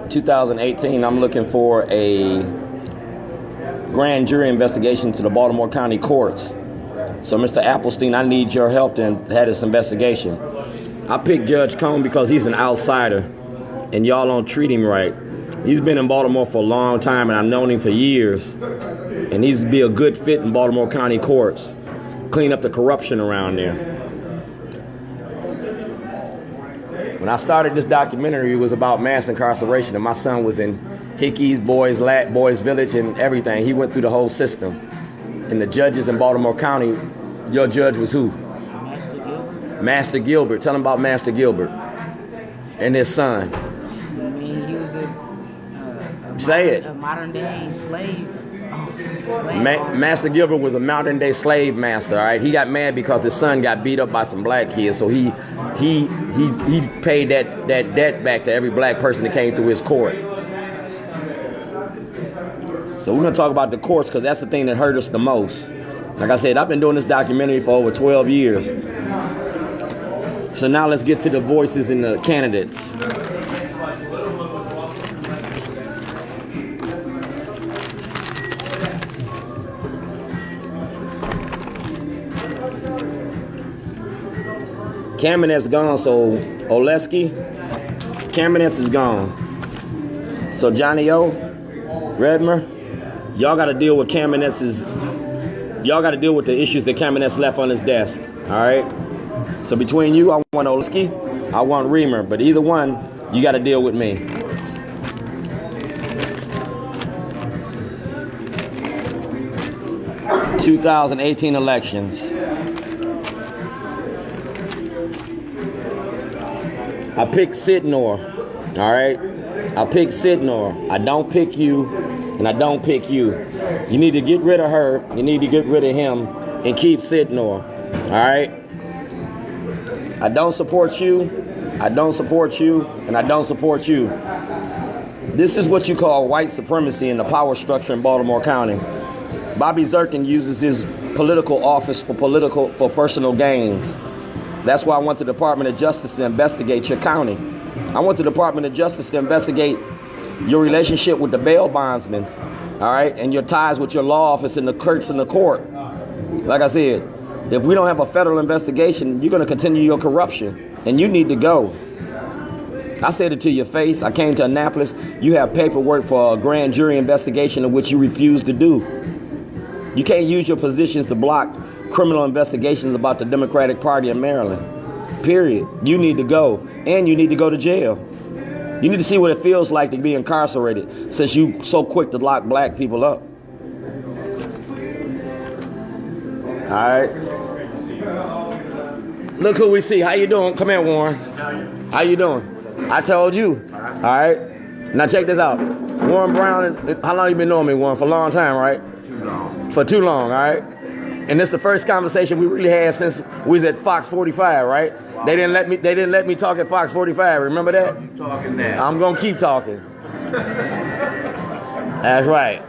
2018, I'm looking for a grand jury investigation to the Baltimore County courts. So, Mr. Applestein, I need your help to have this investigation. I picked Judge Cone because he's an outsider, and y'all don't treat him right. He's been in Baltimore for a long time, and I've known him for years. And he's be a good fit in Baltimore County courts. Clean up the corruption around there. When I started this documentary, it was about mass incarceration, and my son was in Hickey's, Boys Village, and everything. He went through the whole system. And the judges in Baltimore County, your judge was who? Master Gilbert. Master Gilbert. Tell him about Master Gilbert and his son. I mean, he was a modern day slave. Master Gilbert was a modern day slave master. All right, he got mad because his son got beat up by some black kids, so he paid that debt back to every black person that came through his court. So we're gonna talk about the courts because that's the thing that hurt us the most. Like I said, I've been doing this documentary for over 12 years. So now let's get to the voices and the candidates. Kamenet's gone, so Oleski, Kamenet's is gone. So Johnny O, Redmer, y'all got to deal with y'all got to deal with the issues that Kamenet's left on his desk. All right. So between you, I want Oleski, I want Reamer, but either one, you got to deal with me. '18 elections. I picked Sidnor, all right? I picked Sidnor. I don't pick you, and I don't pick you. You need to get rid of her. You need to get rid of him and keep Sidnor, all right? I don't support you. I don't support you, and I don't support you. This is what you call white supremacy in the power structure in Baltimore County. Bobby Zirkin uses his political office for personal gains. That's why I want the Department of Justice to investigate your county. I want the Department of Justice to investigate your relationship with the bail bondsmen, all right, and your ties with your law office and the clerks in the court. Like I said, if we don't have a federal investigation, you're going to continue your corruption, and you need to go. I said it to your face. I came to Annapolis. You have paperwork for a grand jury investigation of which you refuse to do. You can't use your positions to block criminal investigations about the Democratic Party in Maryland. Period. You need to go, and you need to go to jail. You need to see what it feels like to be incarcerated since you so quick to lock black people up. All right. Look who we see. How you doing? Come here, Warren. How you doing? I told you. All right. Now check this out. Warren Brown, how long you been knowing me, Warren? For a long time, right? Too long. For too long, all right? And this is the first conversation we really had since we was at Fox 45, right? Wow. They didn't let me talk at Fox 45. Remember that? Keep talking now. I'm gonna keep talking. That's right.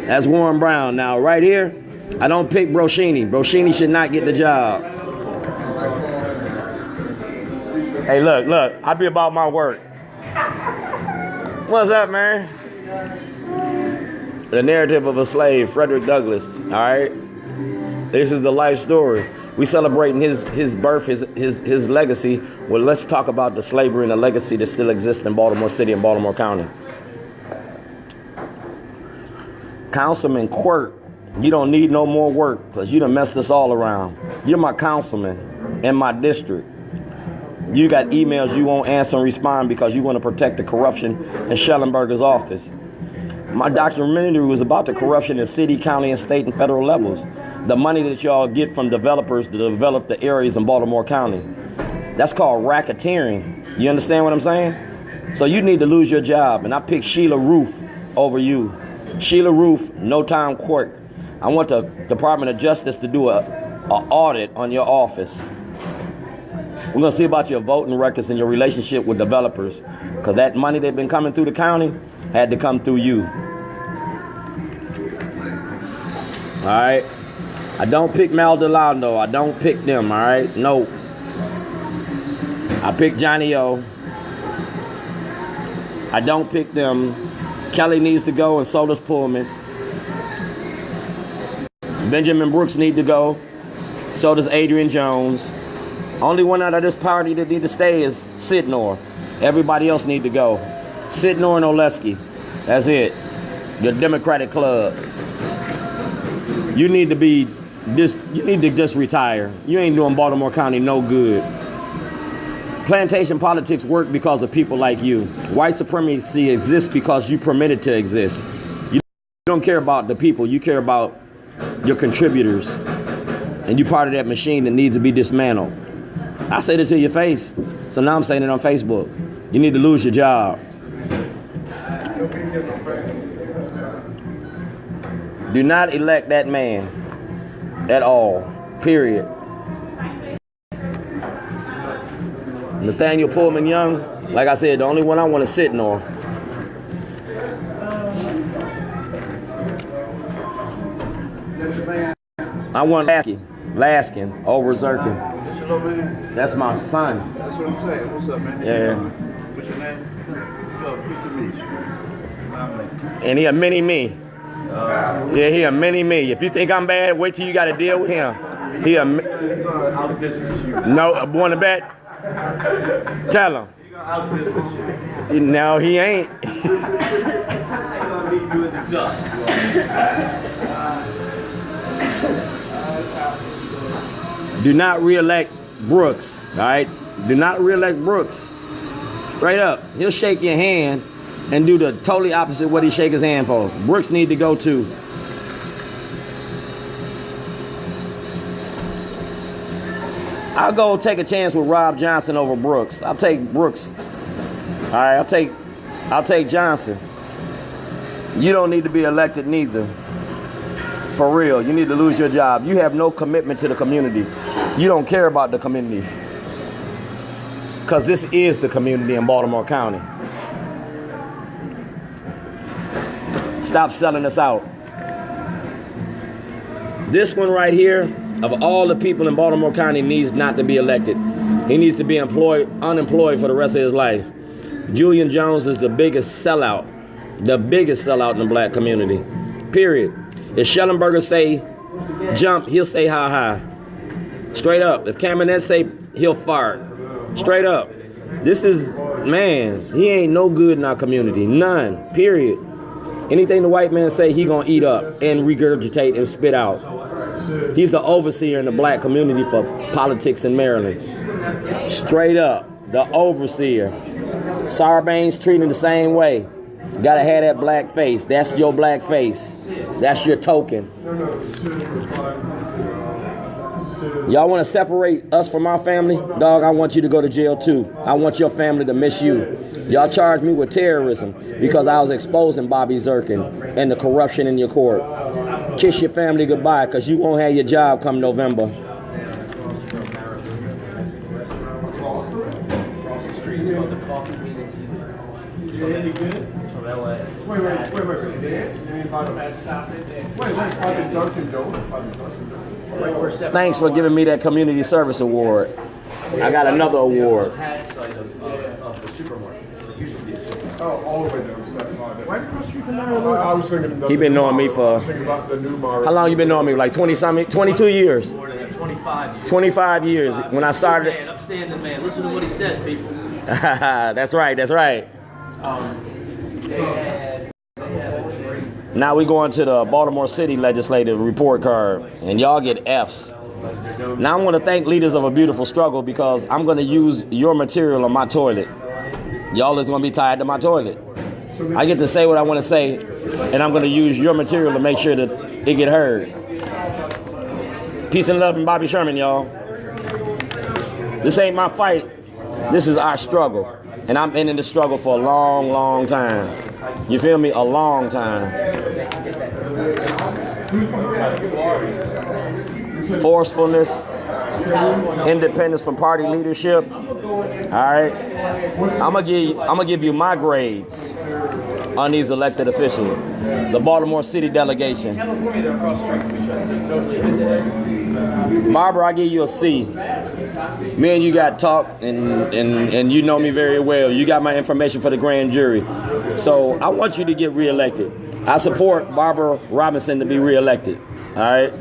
That's Warren Brown. Now, right here, I don't pick Broshini. Broshini should not get the job. Hey, look, I be about my work. What's up, man? The narrative of a slave, Frederick Douglass, all right? This is the life story. We celebrating his birth, his legacy. Well, let's talk about the slavery and the legacy that still exists in Baltimore City and Baltimore County. Councilman Quirt, you don't need no more work because you done messed us all around. You're my councilman in my district. You got emails you won't answer and respond because you want to protect the corruption in Shellenberger's office. My documentary was about the corruption in city, county, and state and federal levels. The money that y'all get from developers to develop the areas in Baltimore County. That's called racketeering. You understand what I'm saying? So you need to lose your job. And I picked Sheila Roof over you. Sheila Roof, no time court. I want the Department of Justice to do a audit on your office. We're going to see about your voting records and your relationship with developers. Because that money that's been coming through the county had to come through you. All right? I don't pick Maldonado. I don't pick them, all right? No. I picked Johnny O. I don't pick them. Kelly needs to go, and so does Pullman. Benjamin Brooks need to go. So does Adrian Jones. Only one out of this party that need to stay is Sidnor. Everybody else need to go. Sidnor and Oleski. That's it. The Democratic Club. You need to be this. You need to just retire. You ain't doing Baltimore County no good. Plantation politics work because of people like you. White supremacy exists because you permit it to exist. You don't care about the people. You care about your contributors. And you're part of that machine that needs to be dismantled. I said it to your face. So now I'm saying it on Facebook. You need to lose your job. Do not elect that man at all. Period. Nathaniel Pullman Young, like I said, the only one I want to sit on. I want Laskin over Zirkin. That's your little man? That's my son. That's what I'm saying. What's up, man? Yeah. What's your name? Good to meet you. And he a mini-me. Yeah, he a mini-me. If you think I'm bad, wait till you got to deal with him. He a... He's going to outdistance you. No, want to bet? Tell him. He's going to outdistance you. No, he ain't. He's going to leave you in the dust. Do not re-elect Brooks, all right? Do not re-elect Brooks. Straight up. He'll shake your hand and do the totally opposite what he shake his hand for. Brooks need to go too. I'll go take a chance with Rob Johnson over Brooks. I'll take Brooks. All right, I'll take Johnson. You don't need to be elected neither. For real, you need to lose your job. You have no commitment to the community. You don't care about the community. Because this is the community in Baltimore County. Stop selling us out. This one right here, of all the people in Baltimore County, needs not to be elected. He needs to be unemployed for the rest of his life. Julian Jones is the biggest sellout in the black community. Period. If Shellenberger say jump, he'll say how high. Straight up. If Cameron say he'll fart. Straight up. This is, man, he ain't no good in our community. None. Period. Anything the white man say, he gonna eat up and regurgitate and spit out. He's the overseer in the black community for politics in Maryland. Straight up. The overseer. Sarbanes treated the same way. Gotta have that black face. That's your black face. That's your token. Y'all want to separate us from our family? Dog, I want you to go to jail too. I want your family to miss you. Y'all charged me with terrorism because I was exposing Bobby Zirkin and the corruption in your court. Kiss your family goodbye because you won't have your job come November. Thanks for giving me that community service award. I got another award. He been knowing me for, how long you been knowing me? Like 20-something, 22 years? 25 years. When I started. Upstanding man. Listen to what he says, people. That's right, that's right. Now we going to the Baltimore City Legislative Report Card, and y'all get Fs. Now I want to thank Leaders of a Beautiful Struggle because I'm going to use your material on my toilet. Y'all is going to be tied to my toilet. I get to say what I want to say, and I'm going to use your material to make sure that it get heard. Peace and love and Bobby Sherman, y'all. This ain't my fight. This is our struggle. And I've been in the struggle for a long, long time. You feel me? A long time. Forcefulness, independence from party leadership. All right. I'm gonna give you my grades on these elected officials. The Baltimore City delegation. Barbara, I give you a C. Me and you got talk, and you know me very well. You got my information for the grand jury. So I want you to get reelected. I support Barbara Robinson to be reelected. All right?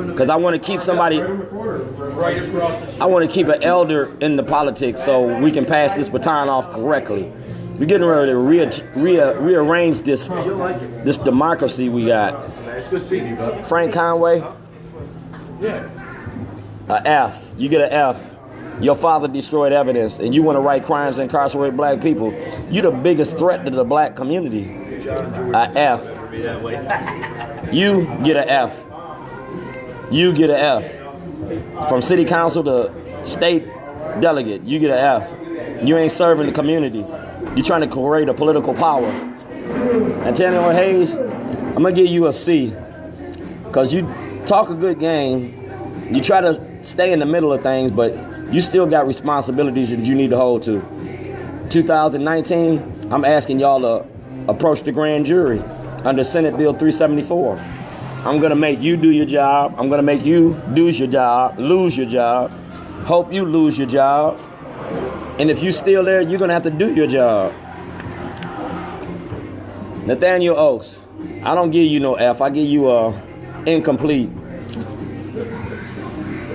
Because I want to keep somebody, I want to keep an elder in the politics so we can pass this baton off correctly. We're getting ready to rearrange this democracy we got. Frank Conway, a F. You get an F. Your father destroyed evidence, and you want to right crimes and incarcerate black people. You're the biggest threat to the black community. A F. You get an F. You get an F. From city council to state delegate, you get an F. You ain't serving the community. You're trying to create a political power. Antonio Hayes, I'm going to give you a C. Because you talk a good game. You try to stay in the middle of things, but you still got responsibilities that you need to hold to. 2019, I'm asking y'all to approach the grand jury under Senate Bill 374. I'm going to make you do your job. I'm going to make you lose your job. Hope you lose your job. And if you're still there, you're going to have to do your job. Nathaniel Oakes, I don't give you no F. I give you a incomplete.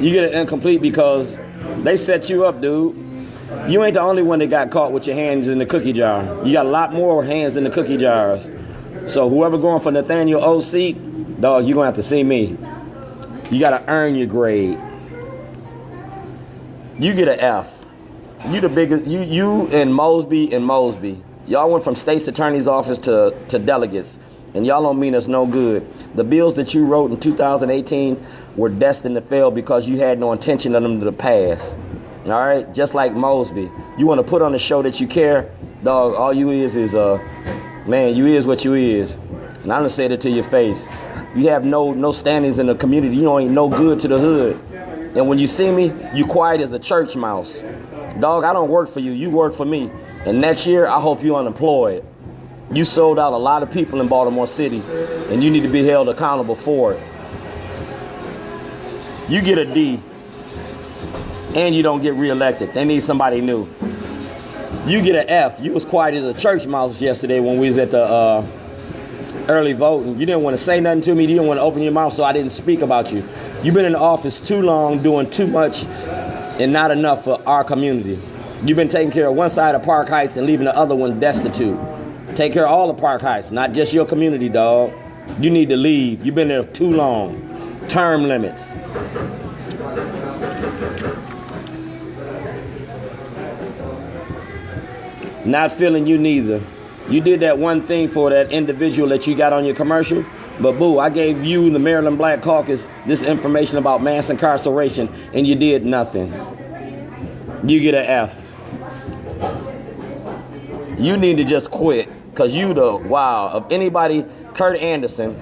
You get an incomplete because they set you up, dude. You ain't the only one that got caught with your hands in the cookie jar. You got a lot more hands in the cookie jars. So whoever going for Nathaniel Oakes' seat, dog, you're going to have to see me. You got to earn your grade. You get an F. You the biggest, you and Mosby. Y'all went from state's attorney's office to delegates, and y'all don't mean us no good. The bills that you wrote in 2018 were destined to fail because you had no intention of them to pass. All right, just like Mosby. You want to put on the show that you care, dog, all you is man, you is what you is. And I'm gonna say it to your face. You have no standings in the community. You ain't no good to the hood. And when you see me, you quiet as a church mouse. Dog, I don't work for you. You work for me. And next year, I hope you're unemployed. You sold out a lot of people in Baltimore City, and you need to be held accountable for it. You get a D, and you don't get reelected. They need somebody new. You get an F. You was quiet as a church mouse yesterday when we was at the early voting. You didn't want to say nothing to me. You didn't want to open your mouth, so I didn't speak about you. You've been in the office too long, doing too much and not enough for our community. You've been taking care of one side of Park Heights and leaving the other one destitute. Take care of all the Park Heights, not just your community, dog. You need to leave. You've been there too long. Term limits. Not feeling you neither. You did that one thing for that individual that you got on your commercial, but boo, I gave you, the Maryland Black Caucus, this information about mass incarceration, and you did nothing. You get an F. You need to just quit, because you of anybody, Kurt Anderson,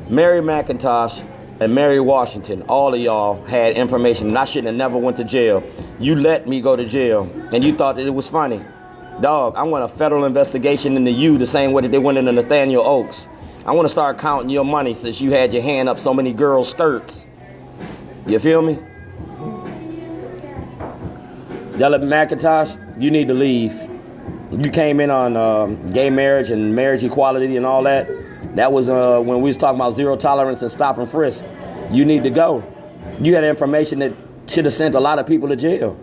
Mary McIntosh, and Mary Washington, all of y'all had information, and I shouldn't have never went to jail. You let me go to jail, and you thought that it was funny. Dog, I want a federal investigation into you the same way that they went into Nathaniel Oakes. I want to start counting your money since you had your hand up so many girls' skirts. You feel me? Della McIntosh, you need to leave. You came in on gay marriage and marriage equality and all that. That was when we was talking about zero tolerance and stop and frisk. You need to go. You had information that should have sent a lot of people to jail.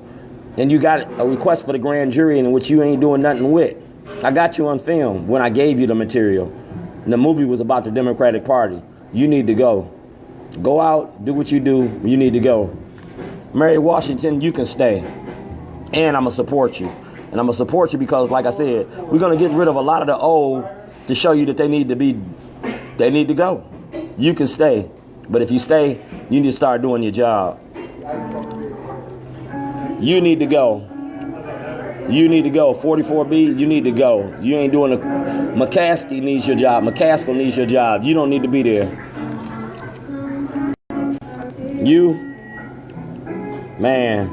And you got a request for the grand jury in which you ain't doing nothing with. I got you on film when I gave you the material. And the movie was about the Democratic Party. You need to go. Go out, do what you do. You need to go. Mary Washington, you can stay. And I'm going to support you. And I'm going to support you because, like I said, we're going to get rid of a lot of the old to show you that they need to go. You can stay. But if you stay, you need to start doing your job. You need to go. You need to go. 44B, you need to go. You ain't doing it. McCaskey needs your job. McCaskill needs your job. You don't need to be there. You, man,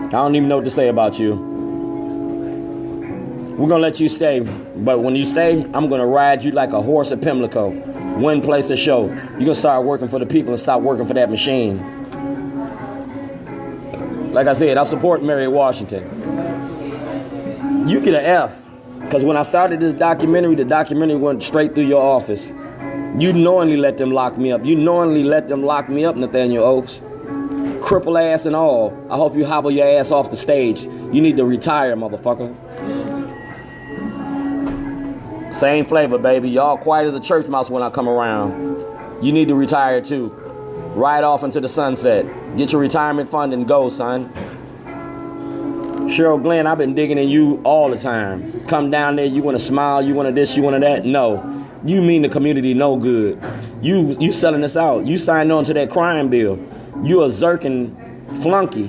I don't even know what to say about you. We're going to let you stay. But when you stay, I'm going to ride you like a horse at Pimlico. Win, place, or show. You're going to start working for the people and stop working for that machine. Like I said, I support Mary Washington. You get an F. Because when I started this documentary, the documentary went straight through your office. You knowingly let them lock me up. You knowingly let them lock me up, Nathaniel Oaks. Cripple ass and all. I hope you hobble your ass off the stage. You need to retire, motherfucker. Same flavor, baby. Y'all quiet as a church mouse when I come around. You need to retire too. Ride off into the sunset. Get your retirement fund and go, son. Cheryl Glenn, I've been digging in you all the time. Come down there, you want to smile, you want to this, you want to that. No. You mean the community no good. You selling us out. You signed on to that crime bill. You a Zirkin flunky.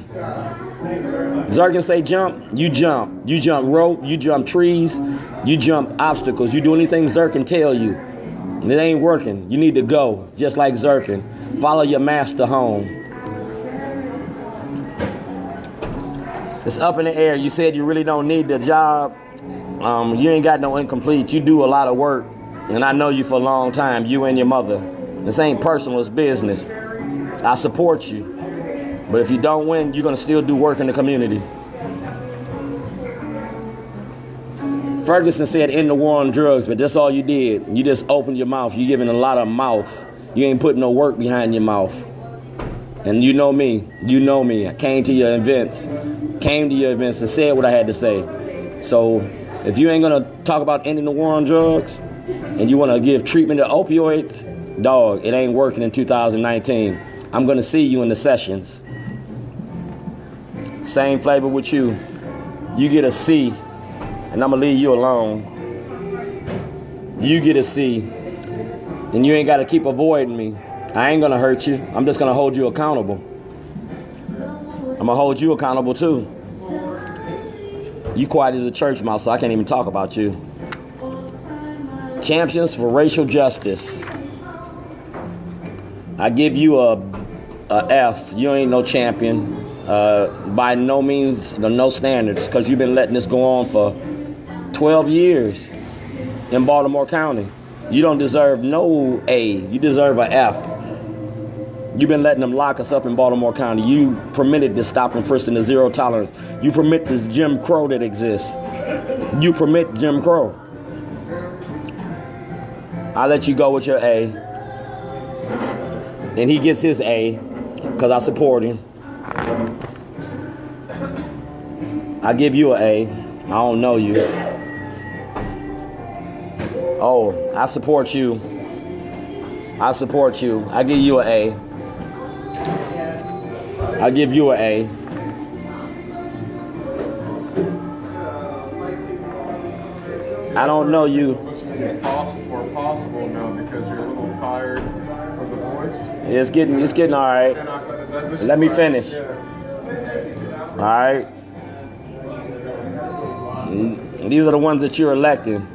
Zirkin say jump, you jump. You jump rope, you jump trees, you jump obstacles. You do anything Zirkin tell you. And it ain't working. You need to go, just like Zirkin. Follow your master home. It's up in the air. You said you really don't need the job. You ain't got no incomplete. You do a lot of work. And I know you for a long time, you and your mother. This ain't personal, it's business. I support you. But if you don't win, you're going to still do work in the community. Ferguson said end the war on drugs, but that's all you did. You just opened your mouth. You're giving a lot of mouth. You ain't putting no work behind your mouth. And you know me. You know me. I came to your events. And said what I had to say. So if you ain't going to talk about ending the war on drugs and you want to give treatment to opioids, dog, it ain't working in 2019. I'm going to see you in the sessions. Same flavor with you. You get a C, and I'm going to leave you alone. You get a C, and you ain't got to keep avoiding me. I ain't going to hurt you. I'm just going to hold you accountable. I'm going to hold you accountable, too. You quiet as a church mouse, so I can't even talk about you. Champions for racial justice. I give you a F. You ain't no champion. By no means, no standards, because you've been letting this go on for 12 years in Baltimore County. You don't deserve no A. You deserve a F. You've been letting them lock us up in Baltimore County. You permitted this stop and frisk and the zero tolerance. You permit this Jim Crow that exists. You permit Jim Crow. I let you go with your A. And he gets his A because I support him. I give you an A. I don't know you. Oh, I support you. I support you. I give you an A. I give you an A. I don't know you. It's possible now because you're a little tired of the voice. It's getting all right. Let me finish. All right. These are the ones that you're electing.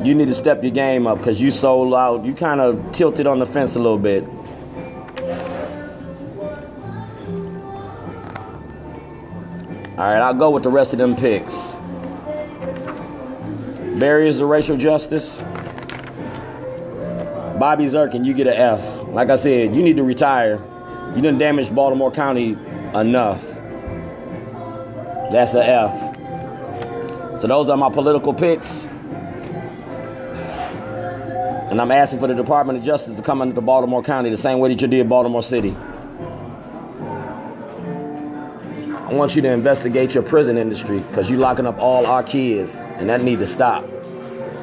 You need to step your game up because you so loud. You kind of tilted on the fence a little bit. All right, I'll go with the rest of them picks. Barriers to racial justice. Bobby Zirkin, you get an F. Like I said, you need to retire. You done damaged Baltimore County enough. That's an F. So those are my political picks. And I'm asking for the Department of Justice to come into Baltimore County the same way that you did Baltimore City. I want you to investigate your prison industry because you're locking up all our kids, and that need to stop.